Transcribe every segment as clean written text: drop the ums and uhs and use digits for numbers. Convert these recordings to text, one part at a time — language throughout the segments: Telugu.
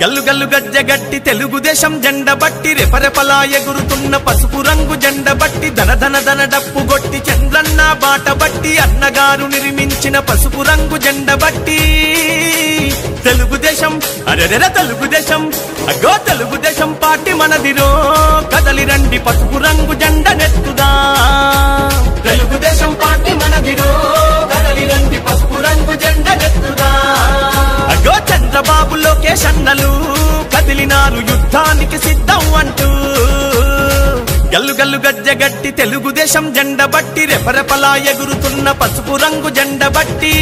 గల్లు గల్లు గజ్జగట్టి తెలుగుదేశం జెండ బట్టి రెపరెపలా ఎగురుతున్న పసుపు రంగు జెండ బట్టి ధన ధన ధన డప్పు గొట్టి చంద్రన్న బాట బట్టి అన్నగారు నిర్మించిన పసుపు రంగు జెండ బట్టి తెలుగుదేశం అరెరెర తెలుగుదేశం అగో తెలుగుదేశం పార్టీ మనదిరో కదలి రండి పసుపు రంగు జెండ నెత్తుదా తెలుగుదేశం పార్టీ మనదిరో కదలి రండి పసుపు రంగు జెండ నెత్తుదా అగో చంద్రబాబు లోకేష్ అన్నలు కదిలినారు యుద్ధానికి సిద్ధం అంటూ గల్లు గల్లు గజ్జగట్టి తెలుగుదేశం జెండ బట్టి రెపరెపలా ఎగురుతున్న పసుపు రంగు జెండ బట్టి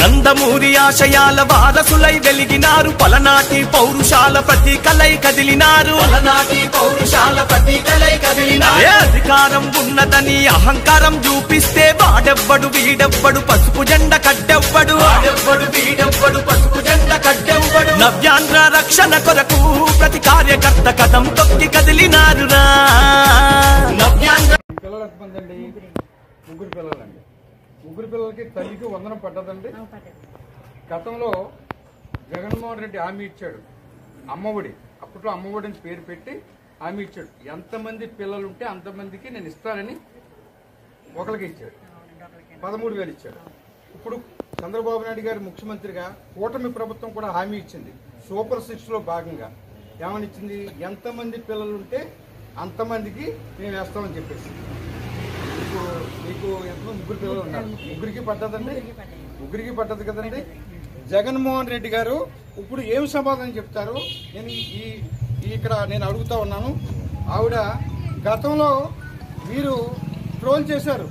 నందమూరి ఆశయాల వారసులై వెలిగినారు పలనాటి పౌరుషాల ప్రతీకలై కదిలినారు అధికారం ఉన్నదని అహంకారం చూపిస్తే వాడెవ్వడు వీడెవ్వడు పసుపు జెండ కట్టెవ్వడు నవ్యాంధ్ర రక్షణ కొరకు ప్రతి కార్యకర్త కథం తొక్కి కదిలినారురా ముగ్గురు పిల్లలకి తల్లికి వందనం పడ్డదండి. గతంలో జగన్మోహన్ రెడ్డి హామీ ఇచ్చాడు అమ్మఒడి, అప్పట్లో అమ్మఒడి అని పేరు పెట్టి హామీ ఇచ్చాడు. ఎంతమంది పిల్లలు ఉంటే అంతమందికి నేను ఇస్తానని ఒకరికి ఇచ్చాడు, 13,000 ఇచ్చాడు. ఇప్పుడు చంద్రబాబు నాయుడు గారు ముఖ్యమంత్రిగా కూటమి ప్రభుత్వం కూడా హామీ ఇచ్చింది. సూపర్ 6లో భాగంగా ఏమని ఇచ్చింది, ఎంతమంది పిల్లలు ఉంటే అంతమందికి మేము వేస్తామని చెప్పేసి. మీకు ఎంతో ముగ్గురు పిల్లలు ఉన్నారు, ముగ్గురికి పడ్డదండి, ముగ్గురికి పడ్డది కదండి. జగన్మోహన్ రెడ్డి గారు ఇప్పుడు ఏం సమాధానం చెప్తారు నేను ఇక్కడ నేను అడుగుతా ఉన్నాను. ఆవిడ గతంలో మీరు ట్రోల్ చేశారు,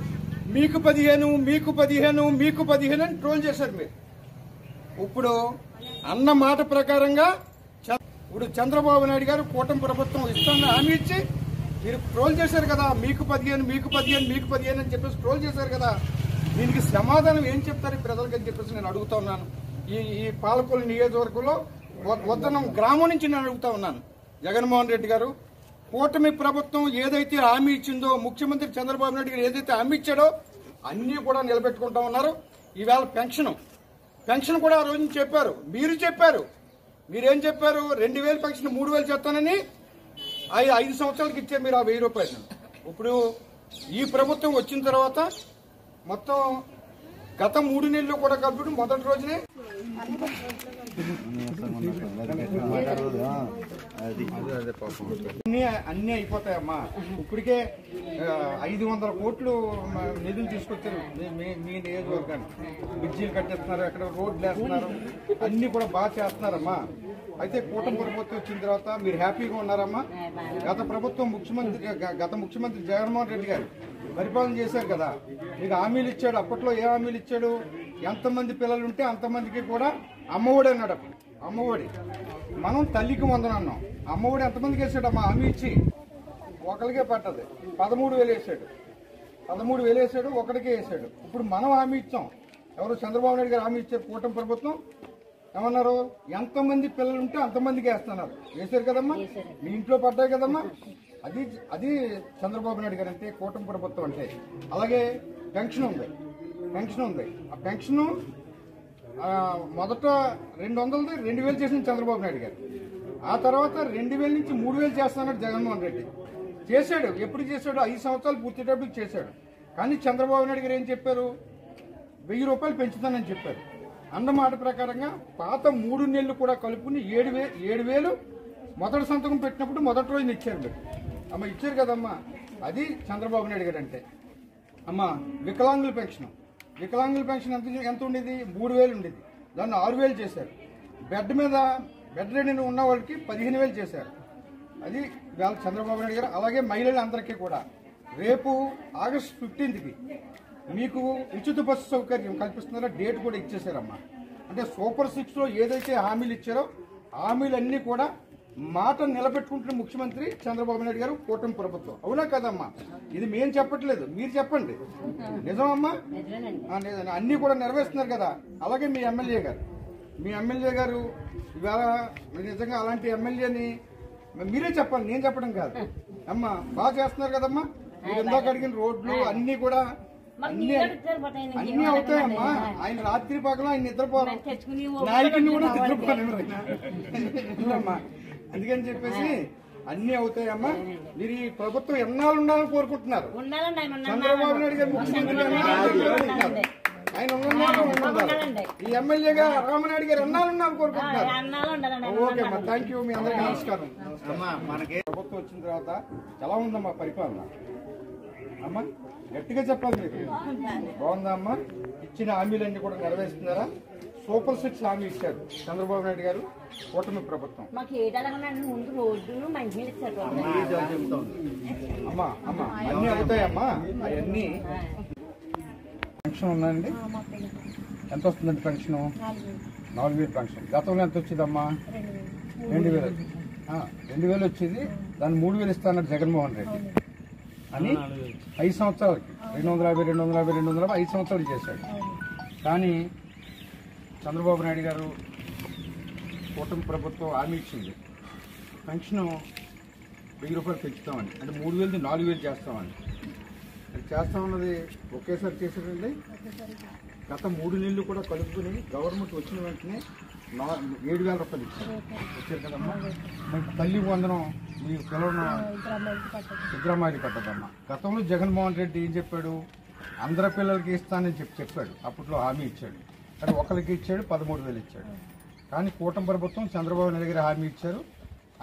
మీకు 15 మీకు 15 మీకు 15 అని ట్రోల్ చేశారు మీరు. ఇప్పుడు అన్న మాట ప్రకారంగా ఇప్పుడు చంద్రబాబు నాయుడు గారు కూటమి ప్రభుత్వం ఇస్తానని హామీ ఇచ్చి మీరు ట్రోల్ చేశారు కదా, మీకు 15 మీకు 15 మీకు 15 అని చెప్పేసి ట్రోల్ చేశారు కదా. దీనికి సమాధానం ఏం చెప్తారు ప్రజలకు అని చెప్పేసి నేను అడుగుతా ఉన్నాను. ఈ పాలకొల్లు నియోజకవర్గంలో వద్దనం గ్రామం నుంచి నేను అడుగుతా ఉన్నాను. జగన్మోహన్ రెడ్డి గారు కూటమి ప్రభుత్వం ఏదైతే హామీ ఇచ్చిందో, ముఖ్యమంత్రి చంద్రబాబు నాయుడు గారు ఏదైతే హామీ ఇచ్చాడో అన్నీ కూడా నిలబెట్టుకుంటా ఉన్నారు. ఈవేళ పెన్షన్ కూడా ఆ రోజు చెప్పారు, మీరు చెప్పారు. మీరేం చెప్పారు, 2,000 పెన్షన్ 3,000 చేస్తానని 5 సంవత్సరాలకి ఇచ్చే మీరు ఆ 1,000 రూపాయలు. ఇప్పుడు ఈ ప్రభుత్వం వచ్చిన తర్వాత మొత్తం గత 3 నెలలు కూడా కలిపి మొదటి రోజునే అన్నీ అయిపోతాయమ్మా. ఇప్పటికే 500 కోట్లు నిధులు తీసుకొచ్చారు మీ నియోజకవర్గానికి. బ్రిడ్జీలు కట్టేస్తున్నారు, ఎక్కడ రోడ్లు వేస్తున్నారు, అన్ని కూడా బాగా చేస్తున్నారమ్మా. అయితే కూటమి ప్రభుత్వం వచ్చిన తర్వాత మీరు హ్యాపీగా ఉన్నారమ్మా. గత ముఖ్యమంత్రి జగన్మోహన్ రెడ్డి గారు పరిపాలన చేశారు కదా, మీకు హామీలు ఇచ్చాడు. అప్పట్లో ఏ హామీలు ఇచ్చాడు, ఎంతమంది పిల్లలు ఉంటే అంతమందికి కూడా అమ్మఒడి అన్నాడు. అమ్మఒడి మనం తల్లికి వందనం అన్నాం. అమ్మఒడి ఎంతమందికి వేసాడమ్మా హామీ ఇచ్చి, ఒకరికే పట్టదు. 13,000 వేసాడు, 13,000 వేసాడు, ఒకరికే వేసాడు. ఇప్పుడు మనం హామీ ఇచ్చాం, ఎవరు చంద్రబాబు నాయుడు గారు హామీ ఇచ్చారు. కూటమి ప్రభుత్వం ఏమన్నారు, ఎంతమంది పిల్లలు ఉంటే అంతమందికి వేస్తున్నారు. వేసారు కదమ్మా, మీ ఇంట్లో పడ్డాయి కదమ్మా. అది చంద్రబాబు నాయుడు గారు అంటే, కూటమి ప్రభుత్వం అంటే. అలాగే పెన్షన్ ఉంది. ఆ పెన్షన్ మొదట 200 2,000 చేసింది చంద్రబాబు నాయుడు గారు. ఆ తర్వాత 2,000 నుంచి 3,000 చేస్తానన్నాడు జగన్మోహన్ రెడ్డి. చేశాడు, ఎప్పుడు చేశాడు, 5 సంవత్సరాలు పూర్తిటప్పుడు చేశాడు. కానీ చంద్రబాబు నాయుడు గారు ఏం చెప్పారు, 1,000 రూపాయలు పెంచుతానని చెప్పారు. అన్నమాట ప్రకారంగా పాత 3 నెలలు కూడా కలుపుకుని 7,000 మొదటి సంతకం పెట్టినప్పుడు మొదటి రోజున ఇచ్చారు మీరు. అమ్మ ఇచ్చారు కదమ్మా, అది చంద్రబాబు నాయుడు గారు అంటే. అమ్మ వికలాంగుల పెన్షన్ ఎంత ఉండేది, 3,000 ఉండేది, దాన్ని 6,000 చేశారు. బెడ్ రెడీ ఉన్న వాళ్ళకి 15,000 చేశారు. అది వేళ చంద్రబాబు నాయుడు గారు. అలాగే మహిళలందరికీ కూడా రేపు ఆగస్టు 15కి మీకు ఉచిత బస్సు సౌకర్యం కల్పిస్తున్నారో డేట్ కూడా ఇచ్చేశారమ్మా. అంటే సూపర్ 6లో ఏదైతే హామీలు ఇచ్చారో హామీలన్నీ కూడా మాట నిలబెట్టుకుంటున్న ముఖ్యమంత్రి చంద్రబాబు నాయుడు గారు, కూటమి ప్రభుత్వం. అవునా కదమ్మా? ఇది మేము చెప్పట్లేదు, మీరు చెప్పండి. నిజమమ్మా? అన్నీ కూడా నెరవేరుస్తున్నారు కదా. అలాగే మీ ఎమ్మెల్యే గారు ఇవాళ నిజంగా అలాంటి ఎమ్మెల్యేని మీరే చెప్పండి, నేను చెప్పడం కాదు అమ్మా. బాగా చేస్తున్నారు కదమ్మా. మీరు ఇందాక అడిగిన రోడ్లు అన్నీ కూడా అన్ని అవుతాయమ్మా. ఆయన రాత్రి పగల ఆయన నిద్రపోరు, నాయకుడిని కూడా నిద్రపోలేమ్మా. అందుకని చెప్పేసి అన్ని అవుతాయమ్మా. మీరు ఈ ప్రభుత్వం ఎన్నాళ్ళు ఉండాలని కోరుకుంటున్నారు? చంద్రబాబు నాయుడు గారు ముఖ్యమంత్రి ఆయన ఉండాలి. ఈ ఎమ్మెల్యేగా రామనాయుడు గారు ఎన్నాళ్ళు ఉండాలని కోరుకుంటున్నారు? ఓకే అమ్మా, థ్యాంక్ యూ. మీ అందరికీ నమస్కారం. మనకి ప్రభుత్వం వచ్చిన తర్వాత ఎలా ఉందమ్మా పరిపాలన? అమ్మా గట్టిగా చెప్పాలి మీరు. బాగుందా అమ్మా? ఇచ్చిన హామీలన్నీ కూడా నెరవేరుస్తున్నారా? సూపర్ 6 హామీ ఇచ్చారు చంద్రబాబు నాయుడు గారు, కూటమి ప్రభుత్వం. అమ్మా అమ్మా అన్ని అవుతాయమ్మా. అవన్నీ పెన్షన్ ఉందండి. ఎంత వస్తుందండి పెన్షన్? 4,000 పెన్షన్. గతంలో ఎంత వచ్చిందమ్మా? 2,000 వచ్చింది. దాన్ని 3,000 ఇస్తానన్నారు జగన్మోహన్ రెడ్డి అని 5 సంవత్సరాలకి 250 5 సంవత్సరాలు చేశాడు. కానీ చంద్రబాబు నాయుడు గారు కూటమి ప్రభుత్వం హామీ ఇచ్చింది, పెన్షన్ 1000 రూపాయలు పెంచుతామని, అంటే 3,000 4,000 చేస్తామని. అది చేస్తామన్నది ఒకేసారి చేశారండి. గత 3 నెలలు కూడా కలుపుకుని గవర్నమెంట్ వచ్చిన వెంటనే 7,000 రూపాయలు వచ్చారు కదమ్మా. మీకు తల్లి వందనం మీ పిల్లలను సిద్ధరామాయి పట్టదమ్మా. గతంలో జగన్మోహన్ రెడ్డి ఏం చెప్పాడు? అందరి పిల్లలకి ఇస్తానని చెప్పాడు. అప్పట్లో హామీ ఇచ్చాడు. కానీ ఒకరికి ఇచ్చాడు, 13,000 ఇచ్చాడు. కానీ కూటమి ప్రభుత్వం చంద్రబాబు నాయుడు గారు హామీ ఇచ్చారు.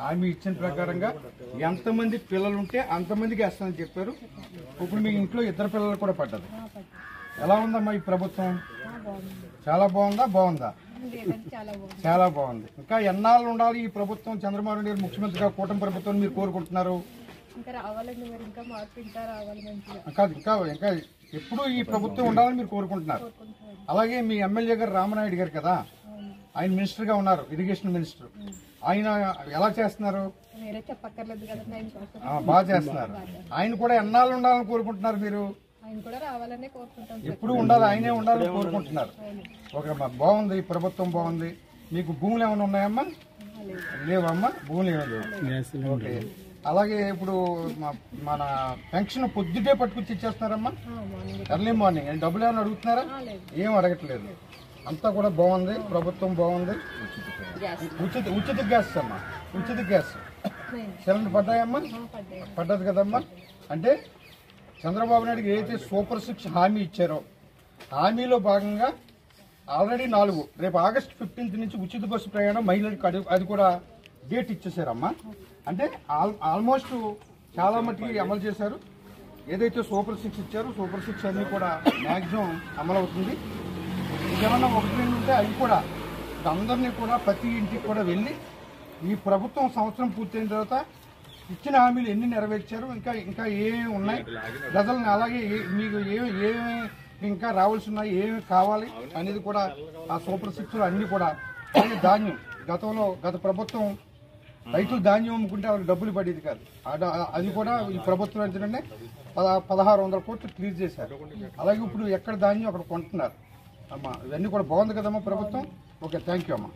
హామీ ఇచ్చిన ప్రకారంగా ఎంతమంది పిల్లలు ఉంటే అంతమందికి వేస్తానని చెప్పారు. ఇప్పుడు మీ ఇంట్లో 2 పిల్లలు కూడా పడ్డది. ఎలా ఉందమ్మా ఈ ప్రభుత్వం? చాలా బాగుందా? బాగుందా? చాలా బాగుంది. ఇంకా ఎన్నాళ్ళు ఉండాలి ఈ ప్రభుత్వం? చంద్రబాబు నాయుడు గారు ముఖ్యమంత్రిగా కూటమి ప్రభుత్వం మీరు కోరుకుంటున్నారు? ఇంకా ఎప్పుడు ఈ ప్రభుత్వం ఉండాలని మీరు కోరుకుంటున్నారు. అలాగే మీ ఎమ్మెల్యే గారు రామనాయుడు గారు కదా, ఆయన మినిస్టర్ గా ఉన్నారు, ఇరిగేషన్ మినిస్టర్. ఆయన ఎలా చేస్తున్నారు? బాగా చేస్తున్నారు. ఆయన కూడా ఎన్నాళ్ళు ఉండాలని కోరుకుంటున్నారు మీరు? ఎప్పుడు ఉండాలి, ఆయనే ఉండాలని కోరుకుంటున్నారు. ఓకే అమ్మా, బాగుంది. ఈ ప్రభుత్వం బాగుంది. మీకు భూములు ఏమైనా ఉన్నాయమ్మా? లేవమ్మా, భూములు ఏమైనా లేవు. ఓకే. అలాగే ఇప్పుడు మన పెన్షన్ పొద్దుటే పట్టుకొచ్చి ఇచ్చేస్తున్నారమ్మా, ఎర్లీ మార్నింగ్. డబ్బులు ఏమైనా అడుగుతున్నారా? ఏం అడగట్లేదు. అంతా కూడా బాగుంది, ప్రభుత్వం బాగుంది. ఉచిత గ్యాస్ అమ్మా, ఉచిత గ్యాస్ సిలిండర్ పడ్డాయమ్మా? పడ్డది కదమ్మా. అంటే చంద్రబాబు నాయుడు ఏదైతే సూపర్ 6 హామీ ఇచ్చారో హామీలో భాగంగా ఆల్రెడీ 4, రేపు ఆగస్టు 15 నుంచి ఉచిత బస్సు ప్రయాణం మహిళలకు అది కూడా డేట్ ఇచ్చేసారమ్మా. అంటే ఆల్మోస్ట్ చాలా మట్టుకి అమలు చేశారు. ఏదైతే సూపర్ 6 ఇచ్చారో సూపర్ 6 అన్ని కూడా మ్యాక్సిమం అమలు అవుతుంది. ఇంకేమన్నా 1-2 ఉంటే అవి కూడా అందరినీ కూడా ప్రతి ఇంటికి కూడా వెళ్ళి ఈ ప్రభుత్వం సంవత్సరం పూర్తయిన తర్వాత ఇచ్చిన హామీలు ఎన్ని నెరవేర్చారు, ఇంకా ఏమేమి ఉన్నాయి, ప్రజలను అలాగే మీకు ఏమి ఇంకా రావాల్సి ఉన్నాయి, ఏమి కావాలి అనేది కూడా ఆ సూపర్ 6 అన్ని కూడా. ధాన్యం గత ప్రభుత్వం రైతులు ధాన్యం అమ్ముకుంటే వాళ్ళకి డబ్బులు పడేది కాదు. అది కూడా ఈ ప్రభుత్వం ఏంటంటే 1,600 కోట్లు క్లియర్ చేశారు. అలాగే ఇప్పుడు ఎక్కడ ధాన్యం అక్కడ కొంటున్నారు అమ్మా. ఇవన్నీ కూడా బాగుంది కదమ్మా ప్రభుత్వం. ఓకే, థ్యాంక్ యూ అమ్మా.